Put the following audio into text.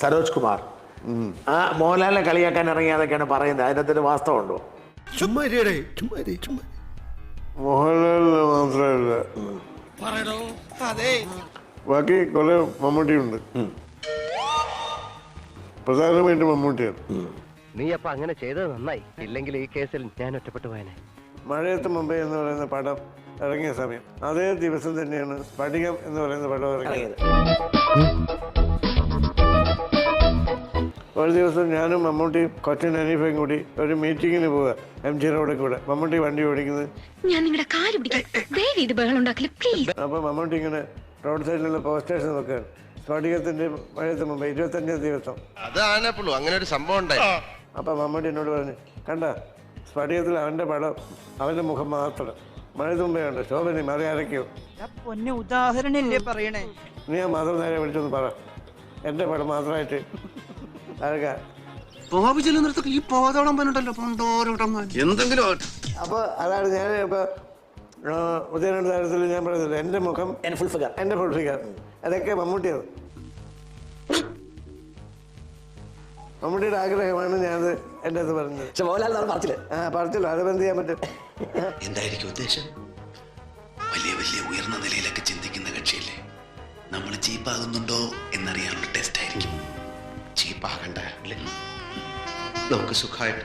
സരോജ് കുമാർ ആ മോഹൻലാലിനെ കളിയാക്കാൻ ഇറങ്ങിയതൊക്കെയാണ് പറയുന്നത്. അതിനകത്തൊരു വാസ്തവമുണ്ടോ? മോഹൻലാലിന് മാത്രമല്ല, ബാക്കി കുറെ മമ്മൂട്ടിയുണ്ട്. പ്രധാനമായിട്ട് മമ്മൂട്ടിയാണ്. നീ അപ്പൊ അങ്ങനെ ചെയ്തത് നന്നായി. ഇല്ലെങ്കിൽ ഈ കേസിൽ ഞാൻ ഒറ്റപ്പെട്ടു പോയനെ. മഴയത്ത് മുംബൈ എന്ന് പറയുന്ന പടം ഇറങ്ങിയ സമയം അതേ ദിവസം തന്നെയാണ് സ്ഫടികം എന്ന് പറയുന്ന പടം ഇറങ്ങിയത്. ഒരു ദിവസം ഞാനും മമ്മൂട്ടിയും കൊച്ചൻ അനീഫയും കൂടി ഒരു മീറ്റിങ്ങിന് പോവുക MG റോഡിൽ കൂടെ. മമ്മൂട്ടി വണ്ടി ഓടിക്കുന്നത്. അപ്പൊ മമ്മൂട്ടി ഇങ്ങനെ റോഡ് സൈഡിലുള്ള പോസ്റ്റേഴ്സ് നോക്കുകയാണ്. സ്ഫടികത്തിന്റെ മഴയത്ത് മുമ്പ് 25 ദിവസം അങ്ങനെ ഒരു സംഭവം ഉണ്ടായി. അപ്പൊ മമ്മൂട്ടി എന്നോട് പറഞ്ഞു, കണ്ട സ്ഫടികത്തിൽ അവന്റെ പടം, അവന്റെ മുഖം മാത്രം. മഴയത്ത് മുമ്പേ ഉണ്ട് ശോഭനി മറി അരയ്ക്കോ. ഉദാഹരണല്ലേ പറയണേ. നീ ആ മാത്രം നേരെ വിളിച്ചൊന്ന് പറ, എന്റെ പടം മാത്രമായിട്ട് അരക്കാൻ. അപ്പൊ അതാണ് ഞാൻ ഇപ്പൊ ഉദയനയുടെ താരത്തിൽ ഞാൻ പറയുന്നില്ല, എന്റെ മുഖം എന്റെ ഫുൾ ഫിഗർ അതൊക്കെ മമ്മൂട്ടിയാണ്. മമ്മൂട്ടിയുടെ ആഗ്രഹമാണ് ഞാനത് എൻ്റെ അത് പറഞ്ഞത്. പറച്ചില്ല, അത് എന്ത് ചെയ്യാൻ പറ്റും? എന്തായിരിക്കും ഉദ്ദേശം? വലിയ വലിയ ഉയർന്ന നിലയിലൊക്കെ ചിന്തിക്കുന്ന കക്ഷിയല്ലേ. നമ്മൾ ചീപ്പാകുന്നുണ്ടോ എന്നറിയാനുള്ള ടെസ്റ്റ് ആയിരിക്കും. ചീപ്പാകണ്ട, നമുക്ക് സുഖമായിട്ട്